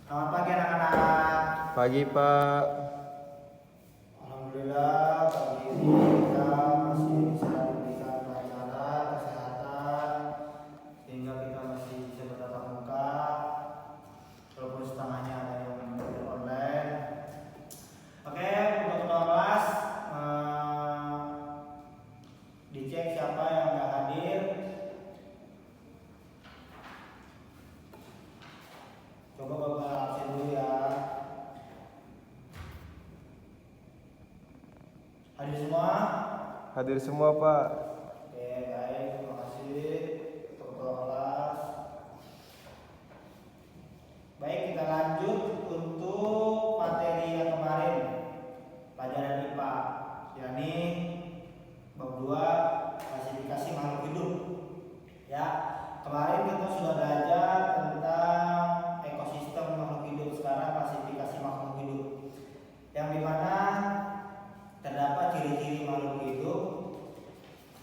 Selamat pagi anak-anak. Pagi Pak. Alhamdulillah pagi ini kita masih bisa diberikan pelajaran kesehatan sehingga kita masih bisa bertatap muka walaupun setengahnya ada yang online. Oke, untuk ketua kelas dicek siapa yang nggak hadir. Coba Bapak absen dulu ya. Hadir semua? Hadir semua Pak. Oke, baik, terima kasih untuk ketua kelas. Baik, kita lanjut untuk materi yang kemarin, pelajaran IPA, yakni bab 2 klasifikasi makhluk hidup. Ya, kemarin kita sudah belajar tentang ekosistem makhluk hidup. Sekarang klasifikasi makhluk hidup, yang dimana terdapat ciri-ciri makhluk hidup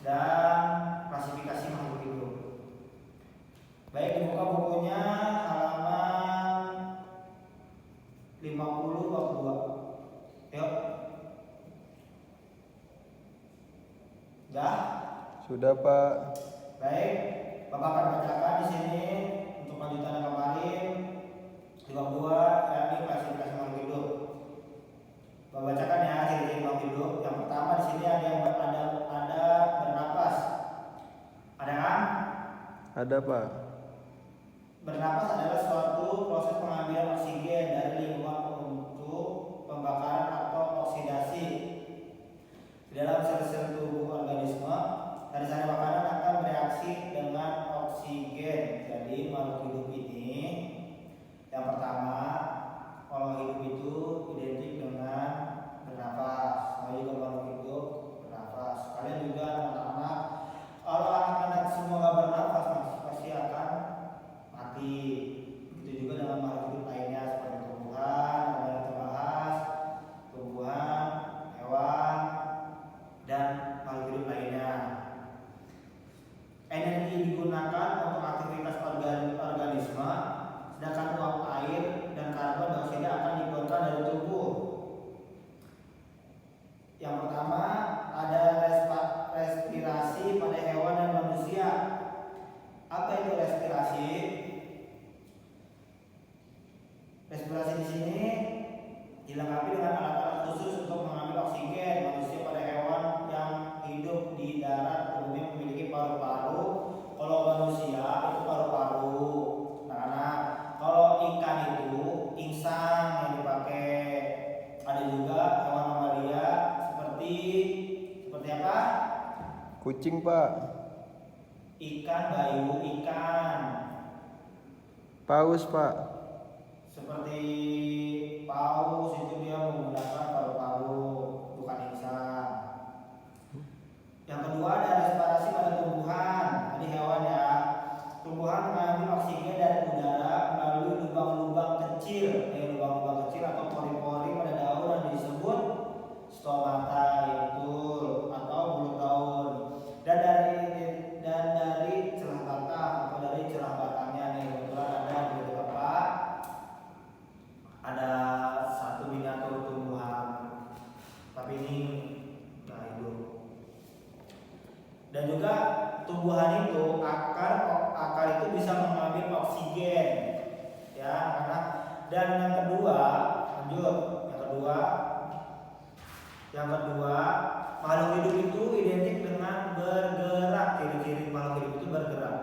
dan klasifikasi makhluk hidup. Baik, dibuka bukunya halaman 50 bab 2. Yuk. Sudah? Sudah Pak. Baik, Bapak akan bacakan di sini untuk lanjutan yang kemarin di bab 2, yakni klasifikasi makhluk hidup. Bapak bacakan ya ciri-ciri makhluk hidup. Yang pertama di sini ada yang ada bernapas. Ada kan? Ada Pak. Bernapas adalah suatu proses pengambilan oksigen dari lingkungan untuk pembakaran atau oksidasi di dalam sel-sel tubuh organisme. Sari-sari makanan akan bereaksi dengan oksigen. Jadi makhluk hidup ini, yang pertama, kalau hidup itu identik dengan bernapas. Kalau juga makhluk hidup bernapas. Kalian juga anak-anak, kalau anak-anak semua nggak bernapas pasti akan mati. Begitu juga dengan makhluk hidup lainnya seperti tumbuhan, yang kita bahas, tumbuhan, hewan, dan makhluk hidup lainnya. Energi digunakan untuk aktivitas organisme, sedangkan uap air dan karbon dioksida akan dikeluarkan dari tubuh. Yang pertama ada respirasi pada hewan dan manusia. Apa itu respirasi? Respirasi di sini dilengkapi dengan alat-alat khusus untuk mengambil oksigen. Manusia pada hewan yang hidup di darat umumnya memiliki paru-paru. Kalau manusia itu paru-paru. Nah, kalau ikan itu insang yang dipakai. Ada juga hewan mamalia seperti apa? Kucing Pak. Ikan bayu, ikan. Paus Pak. Seperti paus itu dia menggunakan paru-paru, bukan insang. Yang kedua ada respirasi pada tumbuhan. Tadi hewan ya. Tumbuhan mengambil oksigen dari udara melalui lubang-lubang kecil, lubang-lubang kecil atau pori-pori pada daun yang disebut stomata, yaitu atau mulut daun. Dan dari celah batang atau dari celah batangnya nih, kebetulan ada di Bapak ada satu miniatur tumbuhan, tapi ini nggak hidup. Dan juga tumbuhan itu akar itu bisa mengambil oksigen, ya karena. Dan yang kedua, lanjut. Yang kedua, makhluk hidup itu identik dengan bergerak. Ciri-ciri makhluk hidup itu bergerak.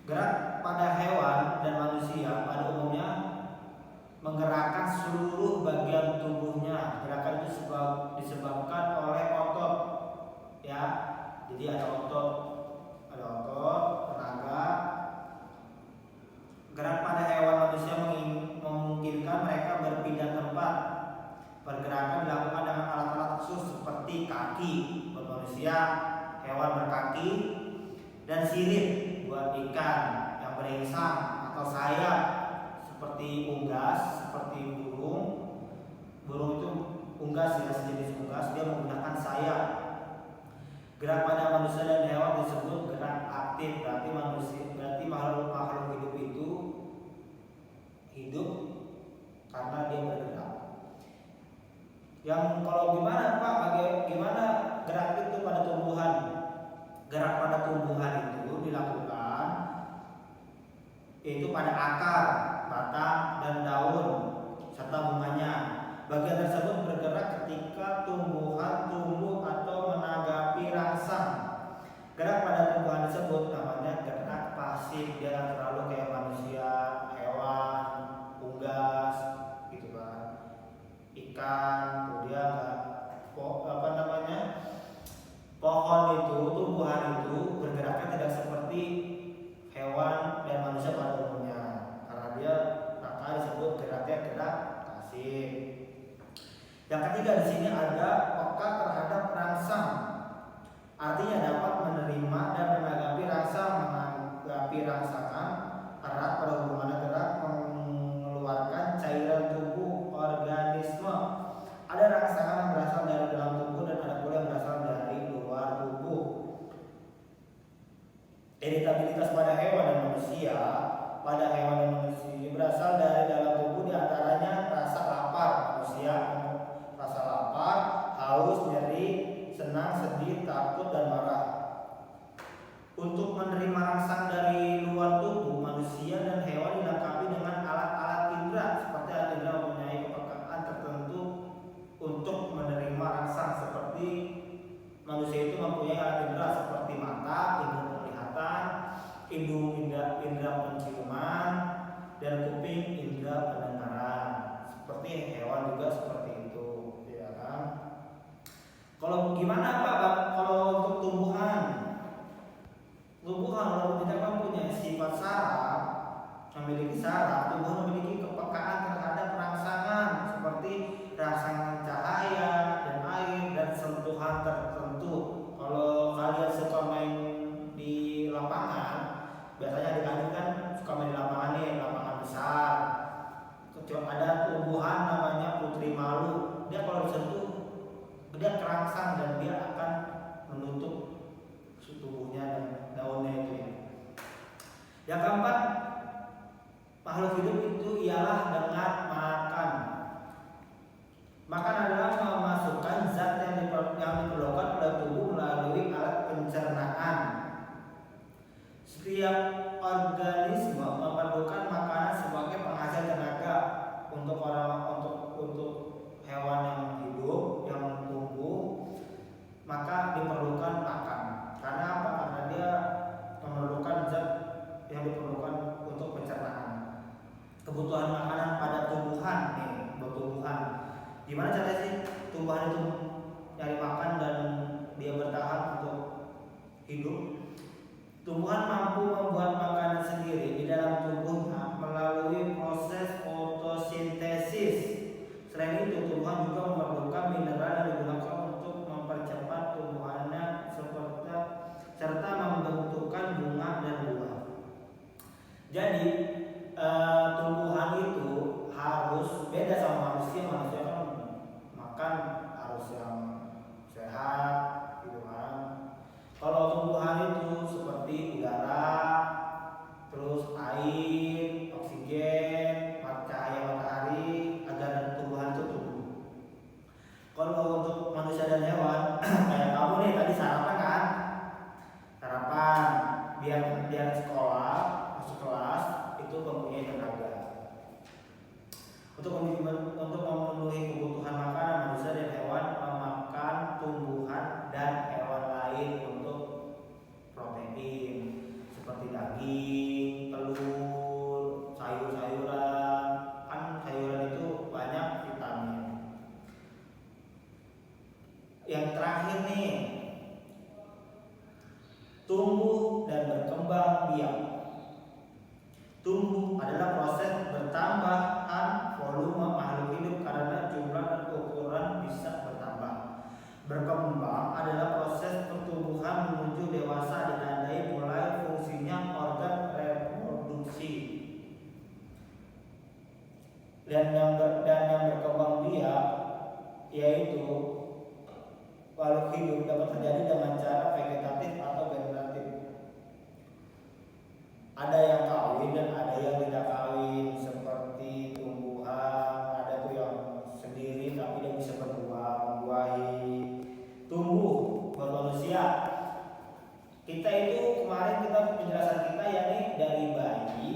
Gerak pada hewan dan manusia pada umumnya menggerakkan seluruh bagian tubuhnya. Gerakan itu disebabkan oleh otot, ya. Jadi ada otot, tenaga. Gerak pada hewan manusia memungkinkan mereka berpindah tempat. Pergerakan dilakukan dengan alat-alat khusus seperti kaki buat manusia, hewan berkaki, dan sirip buat ikan yang beringsang, atau sayap seperti unggas, seperti burung. Burung itu unggas ya, sejenis unggas, dia menggunakan sayap. Gerak pada manusia dan hewan disebut gerak aktif. Berarti makhluk hidup itu yaitu pada akar, batang, dan daun serta bunganya. Bagian tersebut bergerak ketika tumbuhan tumbuh atau menanggapi rangsang. Gerak pada tumbuhan tersebut namanya gerak pasif. Dia nggak terlalu kayak manusia, hewan, unggas, gitu kan, ikan. Tuh dia nggak pohon itu, tumbuhan itu bergeraknya tidak seperti hewan dan manusia pada umumnya, karena dia maka disebut geraknya gerak pasif. Yang ketiga di sini ada peka terhadap rangsang. Artinya dapat menerima dan menanggapi rangsangan erat pada hubungan gerak mengeluarkan cairan tubuh organisme. Ada rangsangan yang berasal dari dalam tubuh dan ada pula yang berasal dari luar tubuh. Iritabilitas pada hewan dan manusia. Pada hewan dan manusia berasal dari dalam tubuh, diantaranya rasa lapar. Manusia rasa lapar, haus, nyeri, senang, sedih, takut, dan marah. Untuk menerima rangsang dari luar tubuh, manusia dan hewan dilengkapi dengan alat-alat indera. Seperti alat indera mempunyai kepekaan tertentu untuk menerima rangsang. Seperti manusia itu mempunyai alat indera seperti mata, indera penglihatan, hidung, indera penciuman, dan kuping, indera pendengaran. Seperti hewan juga seperti itu, ya kan? Kalau gimana Pak? Kalau untuk tumbuhan walaupun tidak mempunyai sifat saraf, memiliki saraf, tumbuhan memiliki kepekaan terhadap rangsangan seperti rangsangan cahaya dan air dan sentuhan tertentu. Kalau kalian suka main di lapangan, biasanya adik-adik kan suka main di lapangan nih, lapangan besar. Ada tumbuhan namanya putri malu. Dia kalau disentuh, dia kerangsang dan dia akan menutup tubuhnya dan daunnya itu ya. Yang keempat, makhluk hidup itu ialah dengan makan. Makan adalah memasukkan zat yang diperlukan oleh tubuh melalui alat pencernaan. Setiap organisme memerlukan makanan sebagai penghasil tenaga. Untuk hewan yang hidup, yang tumbuh, maka diperlukan makan. Karena apa? Karena dia memerlukan zat yang diperlukan untuk pencernaan. Kebutuhan makanan pada tumbuhan nih, tumbuhan. Gimana caranya sih tumbuhan itu nyari makan dan dia bertahan untuk hidup? Tumbuhan mampu membuat makanan sendiri di dalam tubuhnya melalui proses fotosintesis. Selain itu, tumbuhan juga memerlukan mineral yang digunakan untuk mempercepat tumbuhannya serta membentukkan bunga dan buah. Jadi tumbuhan itu harus beda sama manusia. Manusia kan makan harus yang sehat, gitu kan. Kalau tumbuhan itu seperti udara, terus air, oksigen, cahaya matahari agar tumbuhan itu tumbuh. Kalau untuk manusia dan hewan, kayak kamu nih tadi sarapan kan? Sarapan biar sekolah, masuk kelas itu mempunyai tenaga. Untuk memenuhi kebutuhan makanan manusia dan hewan memakan tumbuhan dan hewan lain untuk protein seperti daging, telur, sayur-sayuran. Kan sayuran itu banyak vitamin. Yang terakhir nih, tumbuh dan berkembang biak. Tumbuh adalah proses bertambahan volume makhluk hidup karena jumlah dan ukuran bisa bertambah. Berkembang adalah proses pertumbuhan menuju dewasa ditandai mulai fungsinya organ reproduksi. Dan yang berkembang biak yaitu makhluk hidup dapat terjadi dengan cara vegetatif atau generatif. Ada yang kawin dan ada yang tidak kawin, seperti tumbuhan. Ada tuh yang sendiri tapi dia bisa berbuah, membuahi. Tumbuh buat manusia. Kita itu kemarin kita penjelasan kita yakni dari bayi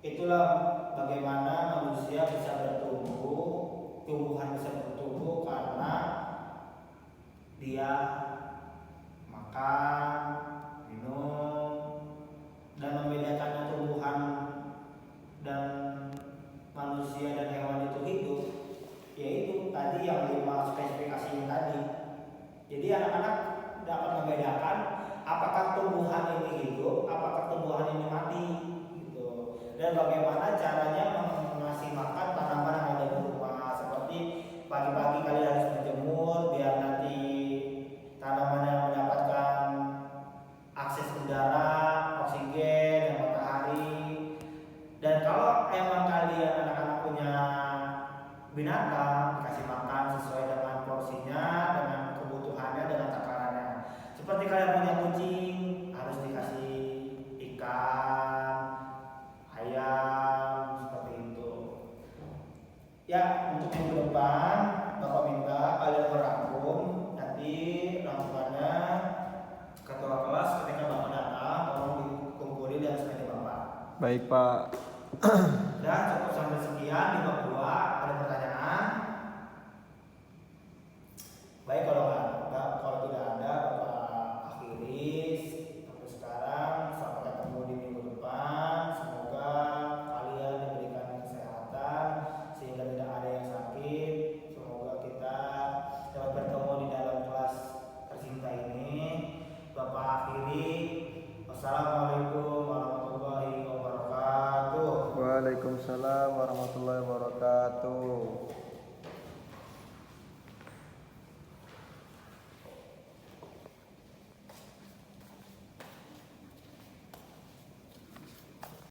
Itulah bagaimana manusia bisa bertumbuh, tumbuhan bisa bertumbuh karena dia makan, minum, dan membedakannya tumbuhan dan manusia dan hewan itu hidup, yaitu tadi yang 5 spesifikasi ini tadi. Jadi anak-anak dapat membedakan apakah tumbuhan ini hidup, apakah tumbuhan ini mati, gitu. Dan bagaimana caranya mengasih makan tanaman yang ada di rumah. Seperti pagi-pagi kalian harus menjemur biar nanti tanaman yang mendapatkan akses udara, oksigen, dan matahari. Dan kalau emang kalian anak-anak punya binatang, dikasih makan sesuai dengan porsinya, dengan kebutuhannya, dengan takarannya. Seperti kalian punya kucing, harus dikasih ikan, ayam, seperti itu. Ya, untuk minggu depan Bapak minta kalian merangkum, nanti rangkumannya ketua kelas ketika Bapak datang tolong dikumpulin di atas meja Bapak. Baik Pak. Udah cukup sampai sekian di bab 2. Ada pertanyaan? Baik, kalau tidak ada Bapak akhiri sampai sekarang. Sampai ketemu di minggu depan. Semoga kalian diberikan kesehatan sehingga tidak ada yang sakit. Semoga kita dapat bertemu di dalam kelas tercinta ini. Bapak akhiri. Wassalamualaikum warahmatullahi wabarakatuh. Waalaikumsalam warahmatullahi wabarakatuh.